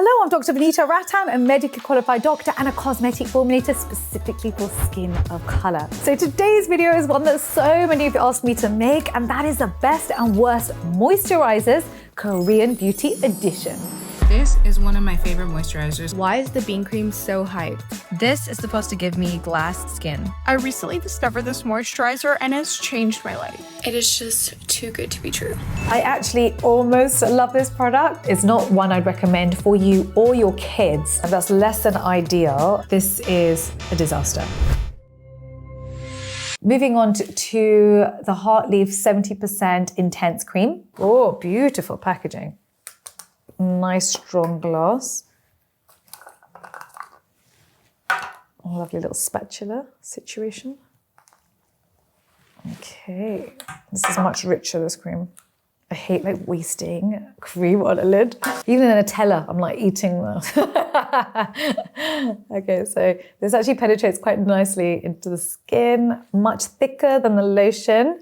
Hello, I'm Dr. Vanita Rattan, a medically qualified doctor and a cosmetic formulator specifically for skin of color. So today's video is one that so many of you asked me to make, and that is the best and worst moisturizers, Korean Beauty Edition. This is one of my favorite moisturizers. Why is the bean cream so hyped? This is supposed to give me glass skin. I recently discovered this moisturizer and it's changed my life. It is just too good to be true. I actually almost love this product. It's not one I'd recommend for you or your kids, and that's less than ideal. This is a disaster. Moving on to the Heartleaf 70% Intense Cream. Oh, beautiful packaging. Nice strong glass. Lovely little spatula situation. Okay, this is much richer, this cream. I hate like wasting cream on a lid. Even in a Nutella, I'm like eating that. Okay, so this actually penetrates quite nicely into the skin, much thicker than the lotion.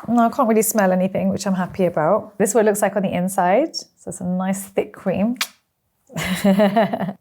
No, I can't really smell anything, which I'm happy about. This is what it looks like on the inside. So it's a nice thick cream.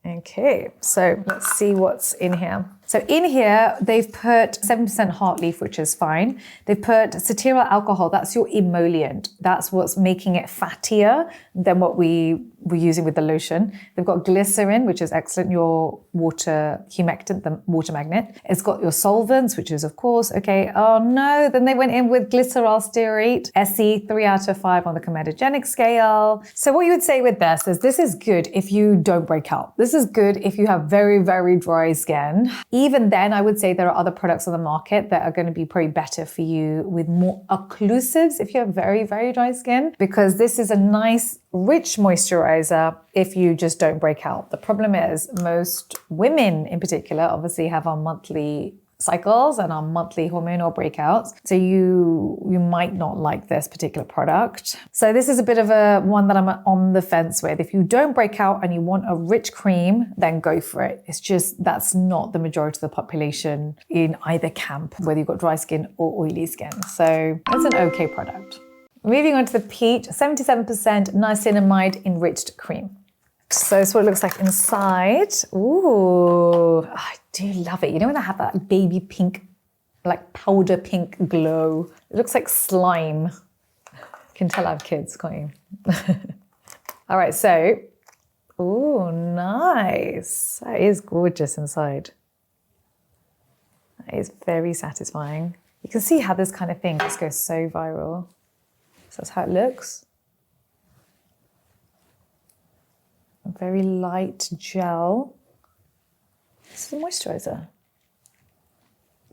Okay, so let's see what's in here. So in here, they've put 7% Heartleaf, which is fine. They've put cetyl alcohol, that's your emollient. That's what's making it fattier than what we were using with the lotion. They've got glycerin, which is excellent, your water humectant, the water magnet. It's got your solvents, which is of course, okay, oh no, then they went in with glycerol stearate, SE 3 out of 5 on the comedogenic scale. So what you would say with this is good if you don't break out. This is good if you have very, very dry skin. Even then, I would say there are other products on the market that are going to be probably better for you with more occlusives if you have very, very dry skin, because this is a nice, rich moisturizer if you just don't break out. The problem is most women in particular obviously have our monthly cycles and our monthly hormonal breakouts. So you might not like this particular product. So this is a bit of a one that I'm on the fence with. If you don't break out and you want a rich cream, then go for it. It's just that's not the majority of the population in either camp, whether you've got dry skin or oily skin. So it's an okay product. Moving on to the Peach 77% niacinamide enriched cream. So this is what it looks like inside. Ooh, I do love it. You know when I have that baby pink, like powder pink glow? It looks like slime. You can tell I have kids, can't you? All right, so, ooh, nice. That is gorgeous inside. That is very satisfying. You can see how this kind of thing just goes so viral. So that's how it looks. A very light gel. This is a moisturizer.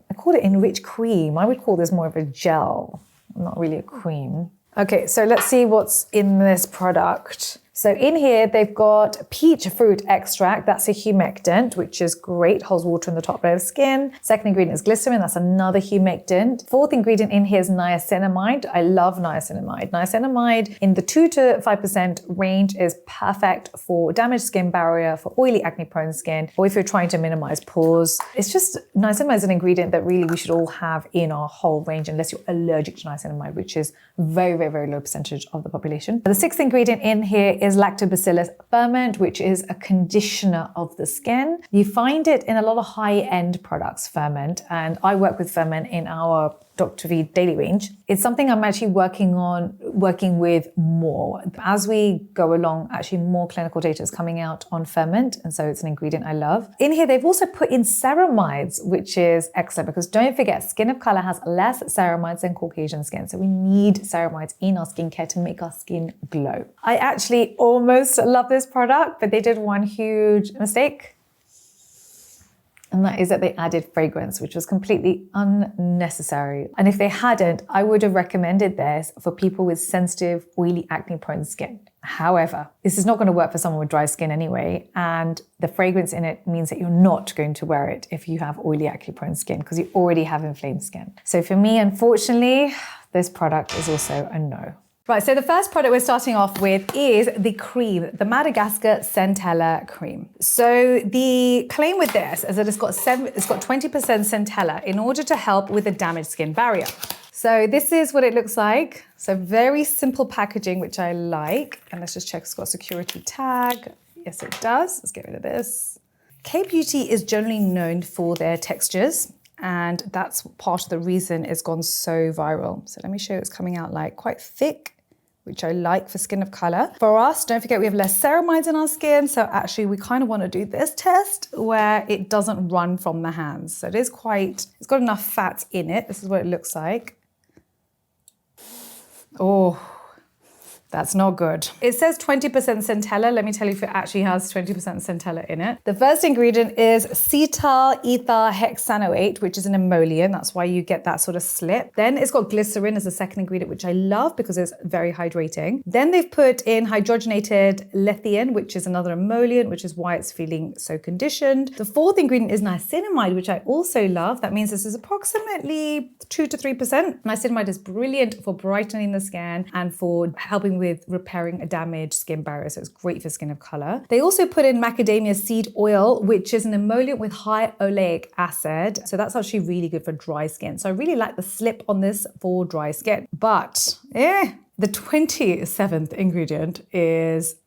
I call it enriched cream. I would call this more of a gel, not really a cream. Okay, so let's see what's in this product. So in here, they've got peach fruit extract. That's a humectant, which is great, holds water in the top layer of skin. Second ingredient is glycerin. That's another humectant. Fourth ingredient in here is niacinamide. I love niacinamide. Niacinamide in the 2 to 5% range is perfect for damaged skin barrier, for oily acne prone skin, or if you're trying to minimize pores. It's just, niacinamide is an ingredient that really we should all have in our whole range, unless you're allergic to niacinamide, which is very, very, very low percentage of the population. The sixth ingredient in here is lactobacillus ferment, which is a conditioner of the skin. You find it in a lot of high-end products, ferment, and I work with ferment in our Dr. V daily range. It's something I'm actually working with more. As we go along, actually more clinical data is coming out on ferment, and so it's an ingredient I love. In here, they've also put in ceramides, which is excellent because don't forget, skin of color has less ceramides than Caucasian skin, so we need ceramides in our skincare to make our skin glow. I actually almost love this product, but they did one huge mistake. And that is that they added fragrance, which was completely unnecessary. And if they hadn't, I would have recommended this for people with sensitive, oily, acne-prone skin. However, this is not going to work for someone with dry skin anyway. And the fragrance in it means that you're not going to wear it if you have oily, acne-prone skin because you already have inflamed skin. So for me, unfortunately, this product is also a no. Right, so the first product we're starting off with is the cream, the Madagascar Centella cream. So the claim with this is that it's got 20% centella in order to help with the damaged skin barrier. So this is what it looks like. So very simple packaging, which I like. And let's just check it's got a security tag. Yes, it does. Let's get rid of this. K-Beauty is generally known for their textures, and that's part of the reason it's gone so viral. So let me show you it's coming out like quite thick, which I like for skin of color. For us, don't forget we have less ceramides in our skin, so actually we kind of want to do this test where it doesn't run from the hands. So it is quite, it's got enough fat in it. This is what it looks like. Oh, that's not good. It says 20% centella. Let me tell you if it actually has 20% centella in it. The first ingredient is cetyl ether hexanoate, which is an emollient. That's why you get that sort of slip. Then it's got glycerin as the second ingredient, which I love because it's very hydrating. Then they've put in hydrogenated lithium, which is another emollient, which is why it's feeling so conditioned. The fourth ingredient is niacinamide, which I also love. That means this is approximately 2 to 3%. Niacinamide is brilliant for brightening the skin and for helping with repairing a damaged skin barrier, so it's great for skin of color. They also put in macadamia seed oil, which is an emollient with high oleic acid, so that's actually really good for dry skin. So I really like the slip on this for dry skin. But the 27th ingredient is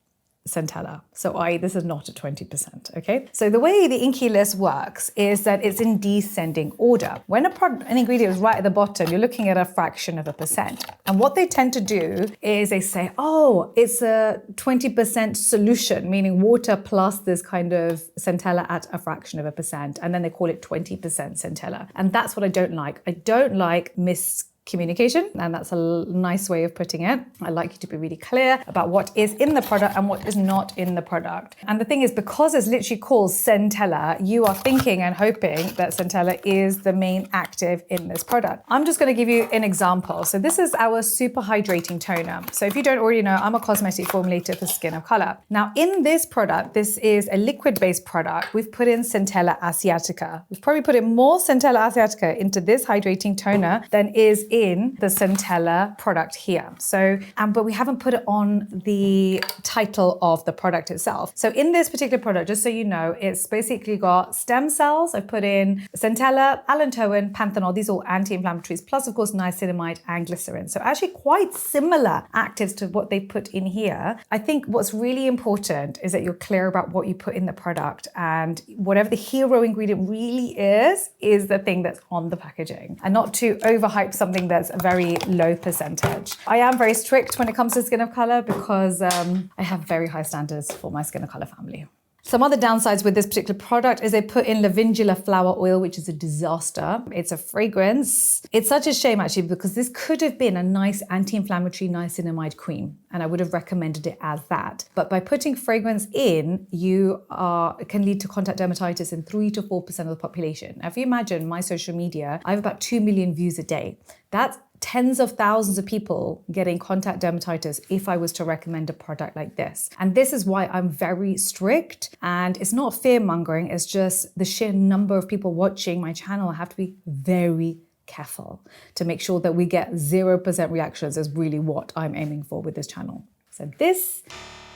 centella. So this is not a 20%, okay? So the way the Inky list works is that it's in descending order. When an ingredient is right at the bottom, you're looking at a fraction of a percent. And what they tend to do is they say, oh, it's a 20% solution, meaning water plus this kind of centella at a fraction of a percent. And then they call it 20% centella. And that's what I don't like. I don't like miscommunication, and that's a nice way of putting it. I like you to be really clear about what is in the product and what is not in the product. And the thing is, because it's literally called centella, you are thinking and hoping that centella is the main active in this product. I'm just going to give you an example. So this is our super hydrating toner. So if you don't already know, I'm a cosmetic formulator for skin of color. Now in this product, this is a liquid-based product. We've put in centella asiatica. We've probably put in more centella asiatica into this hydrating toner than is in the centella product here. So, but we haven't put it on the title of the product itself. So in this particular product, just so you know, it's basically got stem cells. I've put in centella, allantoin, panthenol. These are all anti-inflammatories, plus of course niacinamide and glycerin. So actually quite similar actives to what they put in here. I think what's really important is that you're clear about what you put in the product, and whatever the hero ingredient really is the thing that's on the packaging, and not to overhype something that's a very low percentage. I am very strict when it comes to skin of color because I have very high standards for my skin of color family. Some other downsides with this particular product is they put in lavender flower oil, which is a disaster. It's a fragrance. It's such a shame actually, because this could have been a nice anti-inflammatory niacinamide cream, and I would have recommended it as that. But by putting fragrance in, it can lead to contact dermatitis in 3 to 4% of the population. Now, if you imagine my social media, I have about 2 million views a day. That's tens of thousands of people getting contact dermatitis if I was to recommend a product like this. And this is why I'm very strict, and it's not fear mongering, it's just the sheer number of people watching my channel. I have to be very careful to make sure that we get 0% reactions is really what I'm aiming for with this channel. So this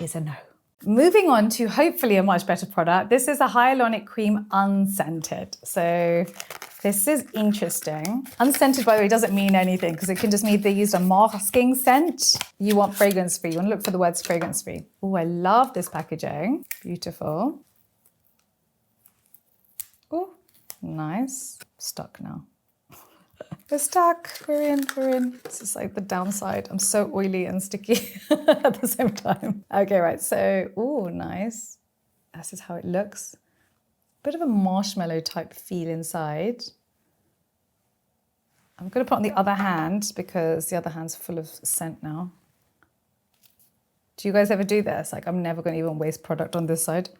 is a no. Moving on to hopefully a much better product. This is a hyaluronic cream unscented. So this is interesting. Unscented, by the way, doesn't mean anything because it can just mean they used a masking scent. You want fragrance free. You want to look for the words fragrance free. Oh, I love this packaging. Beautiful. Oh, nice. Stuck now. We're stuck. We're in. This is like the downside. I'm so oily and sticky at the same time. Okay, right. So, oh, nice. This is how it looks. Bit of a marshmallow type feel inside. I'm going to put on the other hand because the other hand's full of scent now. Do you guys ever do this? Like, I'm never going to even waste product on this side.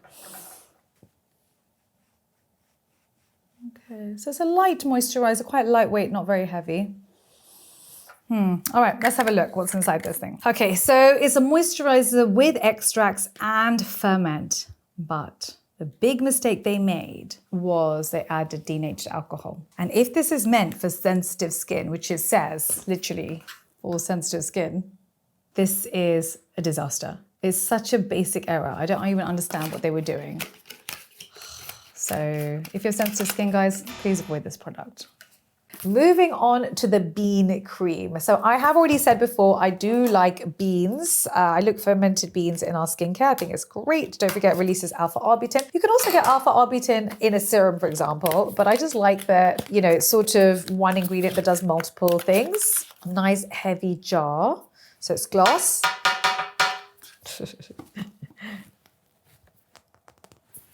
Okay, so it's a light moisturizer, quite lightweight, not very heavy. All right, let's have a look what's inside this thing. Okay, so it's a moisturizer with extracts and ferment, but the big mistake they made was they added denatured alcohol. And if this is meant for sensitive skin, which it says literally all sensitive skin, this is a disaster. It's such a basic error. I don't even understand what they were doing. So if you're sensitive skin, guys, please avoid this product. Moving on to the bean cream. So I have already said before, I do like beans. I look fermented beans in our skincare. I think it's great. Don't forget, it releases alpha-arbutin. You can also get alpha-arbutin in a serum, for example, but I just like that, you know, it's sort of one ingredient that does multiple things. Nice heavy jar. So it's glass.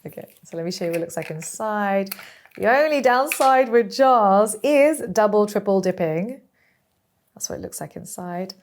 Okay, so let me show you what it looks like inside. The only downside with jars is double, triple dipping. That's what it looks like inside.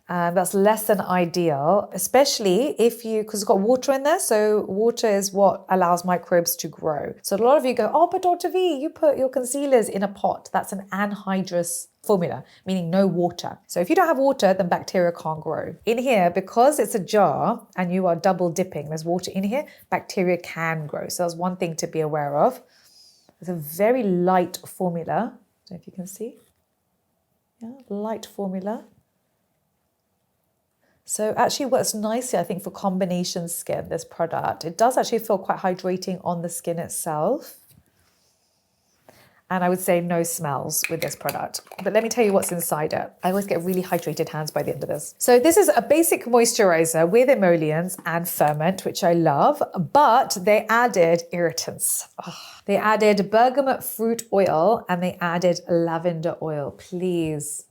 And that's less than ideal, especially if you, because it's got water in there. So water is what allows microbes to grow. So a lot of you go, oh, but Dr. V, you put your concealers in a pot. That's an anhydrous formula, meaning no water. So if you don't have water, then bacteria can't grow. In here, because it's a jar and you are double dipping, there's water in here, bacteria can grow. So that's one thing to be aware of. It's a very light formula. I don't know if you can see. Yeah, light formula. So actually works nicely, I think, for combination skin, this product. It does actually feel quite hydrating on the skin itself. And I would say no smells with this product. But let me tell you what's inside it. I always get really hydrated hands by the end of this. So this is a basic moisturizer with emollients and ferment, which I love, but they added irritants. Oh, they added bergamot fruit oil and they added lavender oil. Please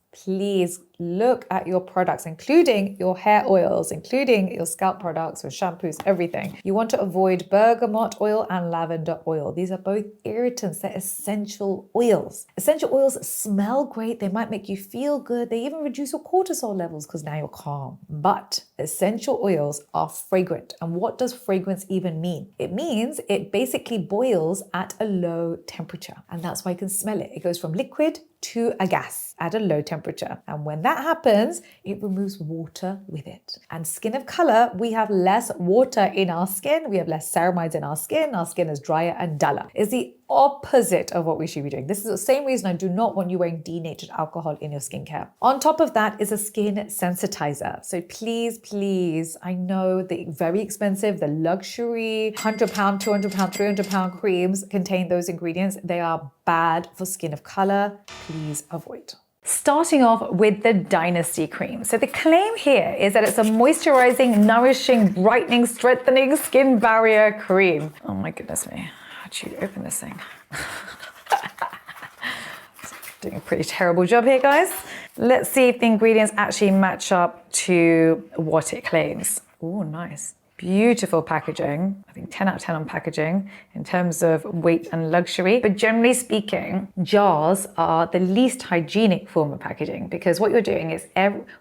look at your products, including your hair oils, including your scalp products or shampoos, everything. You want to avoid bergamot oil and lavender oil. These are both irritants. They're essential oils. Essential oils smell great. They might make you feel good. They even reduce your cortisol levels because now you're calm. But essential oils are fragrant. And what does fragrance even mean? It means it basically boils at a low temperature. And that's why you can smell it. It goes from liquid to a gas at a low temperature. And when that happens, it removes water with it. And skin of color, we have less water in our skin. We have less ceramides in our skin. Our skin is drier and duller. It's the opposite of what we should be doing. This is the same reason I do not want you wearing denatured alcohol in your skincare. On top of that is a skin sensitizer. So please, I know the very expensive, the luxury £100, £200, £300 creams contain those ingredients. They are bad for skin of color. Please avoid. Starting off with the Dynasty cream. So the claim here is that it's a moisturizing, nourishing, brightening, strengthening skin barrier cream. Oh my goodness me. How'd you open this thing? Doing a pretty terrible job here, guys. Let's see if the ingredients actually match up to what it claims. Oh, nice. Beautiful packaging. I think 10 out of 10 on packaging in terms of weight and luxury. But generally speaking, jars are the least hygienic form of packaging because what you're doing is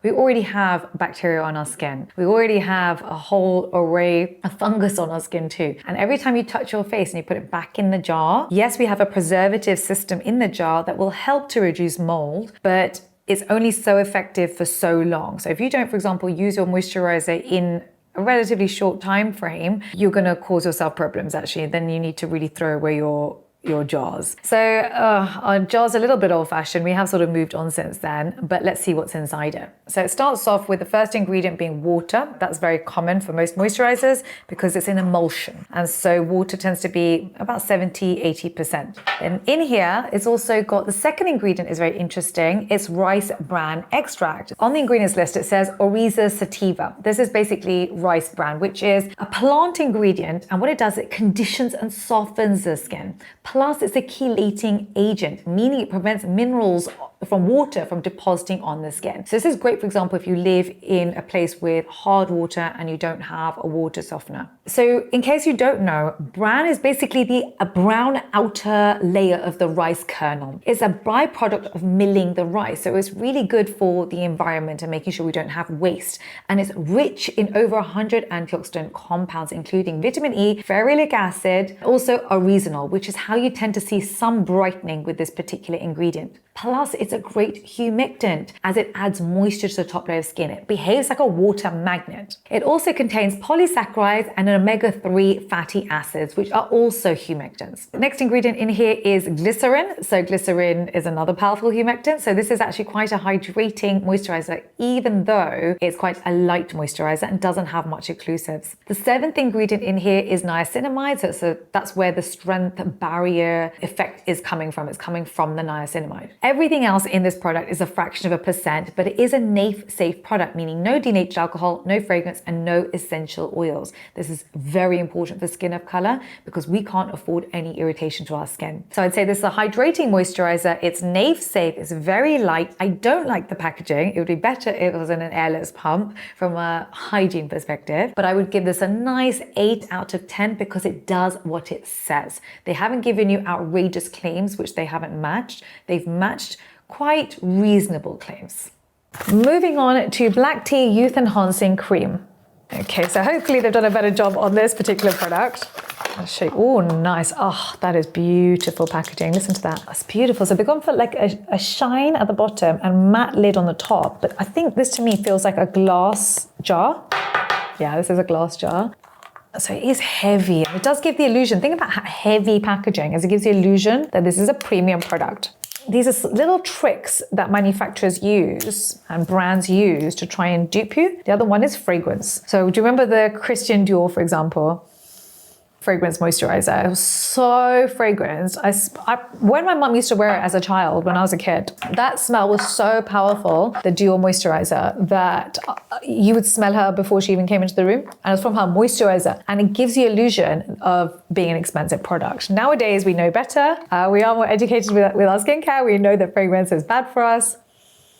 we already have bacteria on our skin. We already have a whole array of fungus on our skin too. And every time you touch your face and you put it back in the jar, yes, we have a preservative system in the jar that will help to reduce mold, but it's only so effective for so long. So if you don't, for example, use your moisturizer in a relatively short time frame, you're going to cause yourself problems actually. Then you need to really throw away your jars. So our jar's a little bit old-fashioned. We have sort of moved on since then, but let's see what's inside it. So it starts off with the first ingredient being water. That's very common for most moisturizers because it's an emulsion. And so water tends to be about 70-80%. And in here, it's also got the second ingredient is very interesting. It's rice bran extract. On the ingredients list, it says Oryza sativa. This is basically rice bran, which is a plant ingredient. And what it does, it conditions and softens the skin. Plus, it's a chelating agent, meaning it prevents minerals from water from depositing on the skin. So this is great, for example, if you live in a place with hard water and you don't have a water softener. So in case you don't know, bran is basically a brown outer layer of the rice kernel. It's a byproduct of milling the rice. So it's really good for the environment and making sure we don't have waste. And it's rich in over 100 antioxidant compounds, including vitamin E, ferulic acid, also oryzanol, which is how you tend to see some brightening with this particular ingredient. Plus, it's a great humectant as it adds moisture to the top layer of skin. It behaves like a water magnet. It also contains polysaccharides and omega-3 fatty acids, which are also humectants. The next ingredient in here is glycerin. So glycerin is another powerful humectant. So this is actually quite a hydrating moisturizer, even though it's quite a light moisturizer and doesn't have much occlusives. The seventh ingredient in here is niacinamide. So that's where the strength barrier effect is coming from. It's coming from the niacinamide. Everything else in this product is a fraction of a percent, but it is a NAF-safe product, meaning no denatured alcohol, no fragrance, and no essential oils. This is very important for skin of color because we can't afford any irritation to our skin. So I'd say this is a hydrating moisturizer. It's NAF-safe. It's very light. I don't like the packaging. It would be better if it was in an airless pump from a hygiene perspective, but I would give this a nice 8 out of 10 because it does what it says. They haven't given you outrageous claims, which they haven't matched. They've matched quite reasonable claims. Moving on to Black Tea Youth Enhancing Cream. Okay, so hopefully they've done a better job on this particular product. I'll show you. Oh, nice. Oh, that is beautiful packaging. Listen to that. That's beautiful. So they've gone for like a shine at the bottom and matte lid on the top. But I think this to me feels like a glass jar. Yeah, this is a glass jar. So it is heavy. It does give the illusion. Think about how heavy packaging as it gives the illusion that this is a premium product. These are little tricks that manufacturers use and brands use to try and dupe you. The other one is fragrance. So do you remember the Christian Dior, for example? Fragrance moisturizer. It was so fragranced. When my mum used to wear it as a child, when I was a kid, that smell was so powerful, the Dior moisturizer, that you would smell her before she even came into the room. And it was from her moisturizer. And it gives the illusion of being an expensive product. Nowadays, we know better. We are more educated with our skincare. We know that fragrance is bad for us.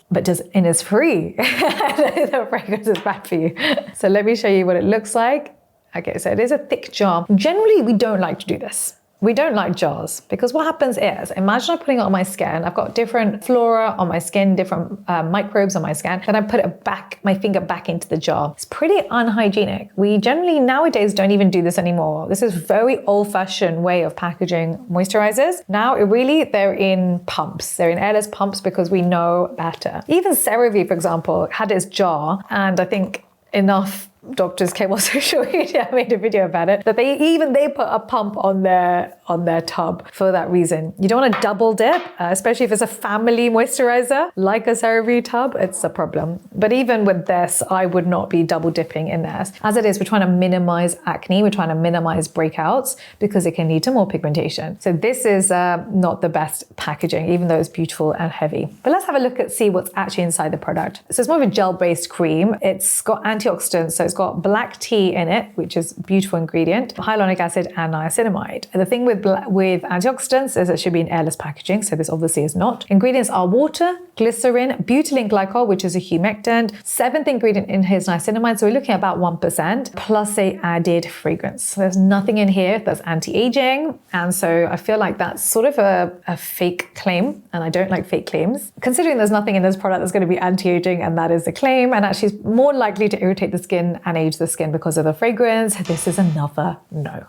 But does Innisfree know that fragrance is bad for you? So let me show you what it looks like. Okay, so it is a thick jar. Generally, we don't like to do this. We don't like jars because what happens is, imagine I'm putting it on my skin. I've got different flora on my skin, different microbes on my skin. Then I put it back, my finger back into the jar. It's pretty unhygienic. We generally nowadays don't even do this anymore. This is very old-fashioned way of packaging moisturizers. Now, they're in pumps. They're in airless pumps because we know better. Even CeraVe, for example, had its jar, and I think enough doctors came on social media, made a video about it, that they put a pump on their tub for that reason. You don't want to double dip, especially if it's a family moisturizer like a CeraVe tub. It's a problem. But even with this, I would not be double dipping in this. As it is, we're trying to minimize acne, we're trying to minimize breakouts because it can lead to more pigmentation. So this is not the best packaging, even though it's beautiful and heavy. But let's have a look see what's actually inside the product. So it's more of a gel-based cream. It's got antioxidants, so it's got black tea in it, which is a beautiful ingredient, hyaluronic acid and niacinamide. And the thing with antioxidants is it should be in airless packaging, so this obviously is not. Ingredients are water, glycerin, butylene glycol, which is a humectant. Seventh ingredient in here is niacinamide, so we're looking at about 1%, plus they added fragrance. So there's nothing in here that's anti-aging, and so I feel like that's sort of a fake claim, and I don't like fake claims. Considering there's nothing in this product that's going to be anti-aging, and that is the claim, and actually is more likely to irritate the skin and age the skin because of the fragrance, this is another no.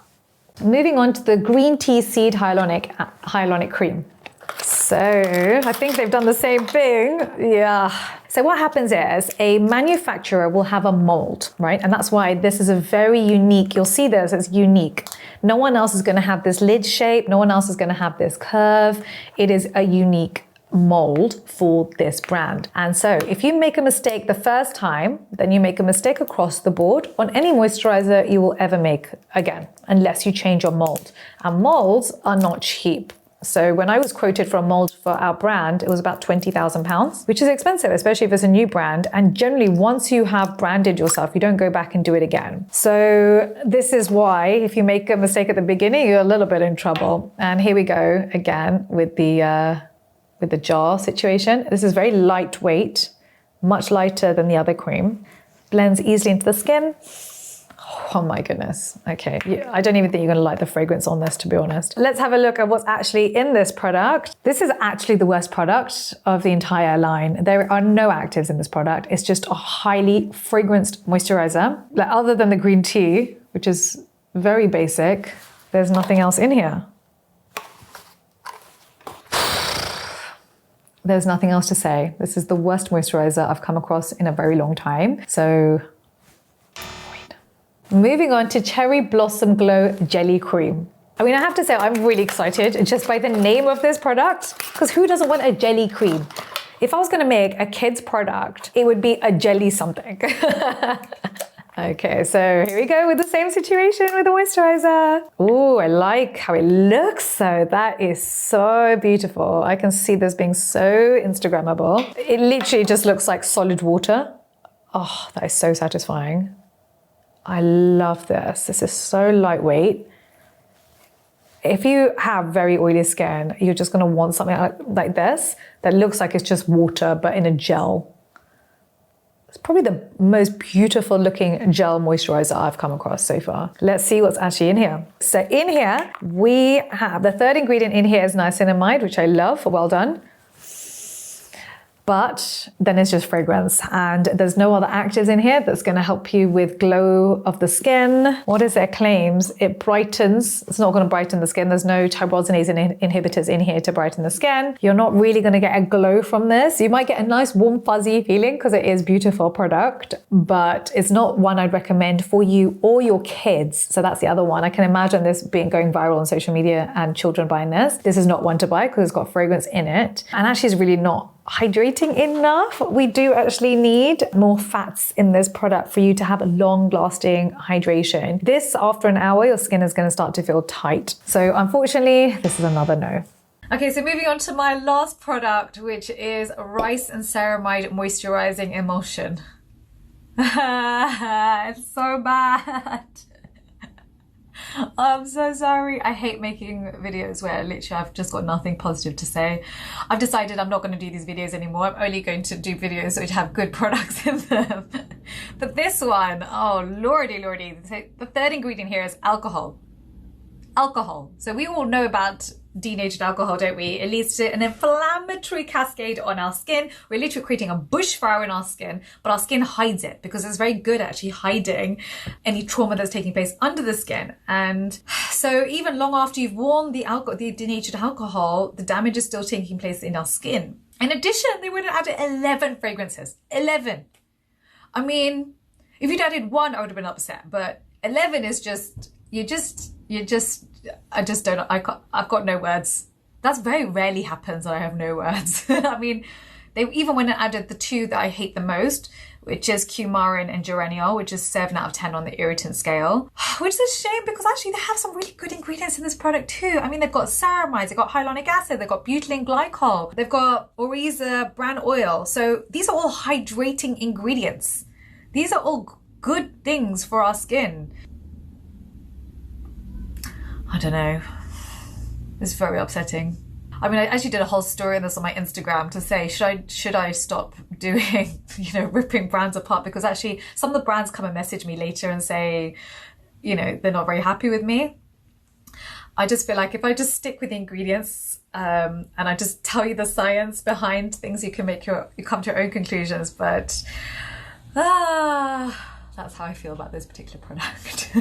Moving on to the green tea seed hyaluronic cream. So I think they've done the same thing. Yeah. So what happens is a manufacturer will have a mold, right? And that's why this is a very unique, you'll see this, it's unique. No one else is going to have this lid shape. No one else is going to have this curve. It is a unique mold for this brand. And so if you make a mistake the first time, then you make a mistake across the board on any moisturizer you will ever make again, unless you change your mold. And molds are not cheap. So when I was quoted for a mold for our brand, it was about £20,000, which is expensive, especially if it's a new brand. And generally, once you have branded yourself, you don't go back and do it again. So this is why if you make a mistake at the beginning, you're a little bit in trouble. And here we go again with the jar situation. This is very lightweight, much lighter than the other cream. Blends easily into the skin. Oh my goodness. Okay, I don't even think you're gonna like the fragrance on this, to be honest. Let's have a look at what's actually in this product. This is actually the worst product of the entire line. There are no actives in this product. It's just a highly fragranced moisturizer. Like, other than the green tea, which is very basic, there's nothing else in here. there's nothing else to say. This is the worst moisturizer I've come across in a very long time. So, wait. Moving on to Cherry Blossom Glow Jelly Cream. I mean, I have to say I'm really excited just by the name of this product, because who doesn't want a jelly cream? If I was gonna make a kid's product, it would be a jelly something. Okay, so here we go with the same situation with the moisturizer. Oh, I like how it looks. So that is so beautiful. I can see this being so Instagrammable. It literally just looks like solid water. Oh, that is so satisfying. I love this. This is so lightweight. If you have very oily skin, you're just gonna want something like this that looks like it's just water, but in a gel. It's probably the most beautiful looking gel moisturizer I've come across so far. Let's see what's actually in here. So in here, we have the third ingredient in here is niacinamide, which I love, well done. But then it's just fragrance, and there's no other actives in here that's going to help you with glow of the skin. What is their claims? It brightens. It's not going to brighten the skin. There's no tyrosinase inhibitors in here to brighten the skin. You're not really going to get a glow from this. You might get a nice warm fuzzy feeling because it is a beautiful product, but it's not one I'd recommend for you or your kids. So that's the other one. I can imagine this going viral on social media and children buying this. This is not one to buy because it's got fragrance in it, and actually is really not hydrating enough. We do actually need more fats in this product for you to have a long-lasting hydration. This, after an hour, your skin is going to start to feel tight. So unfortunately, this is another no. Okay, so moving on to my last product, which is Rice and Ceramide Moisturizing Emulsion. It's so bad. I'm so sorry. I hate making videos where literally I've just got nothing positive to say. I've decided I'm not going to do these videos anymore. I'm only going to do videos which have good products in them. But this one, oh lordy. So the third ingredient here is alcohol. Alcohol. So we all know about denatured alcohol, don't we? It leads to an inflammatory cascade on our skin. We're literally creating a bushfire in our skin, but our skin hides it because it's very good at actually hiding any trauma that's taking place under the skin. And so even long after you've worn the denatured alcohol, the damage is still taking place in our skin. In addition, they would have added 11 fragrances. 11. I mean, if you'd added one, I would have been upset, but 11 is just, I've got no words. That's very rarely happens that I have no words. I mean, they even went and added the two that I hate the most, which is coumarin and geraniol, which is 7 out of 10 on the irritant scale, which is a shame because actually they have some really good ingredients in this product too. I mean, they've got ceramides, they've got hyaluronic acid, they've got butylene glycol, they've got Oriza bran oil. So these are all hydrating ingredients. These are all good things for our skin. I don't know. It's very upsetting. I mean, I actually did a whole story on this on my Instagram to say, should I stop doing, ripping brands apart? Because actually some of the brands come and message me later and say, they're not very happy with me. I just feel like if I just stick with the ingredients and I just tell you the science behind things, you come to your own conclusions. But that's how I feel about this particular product.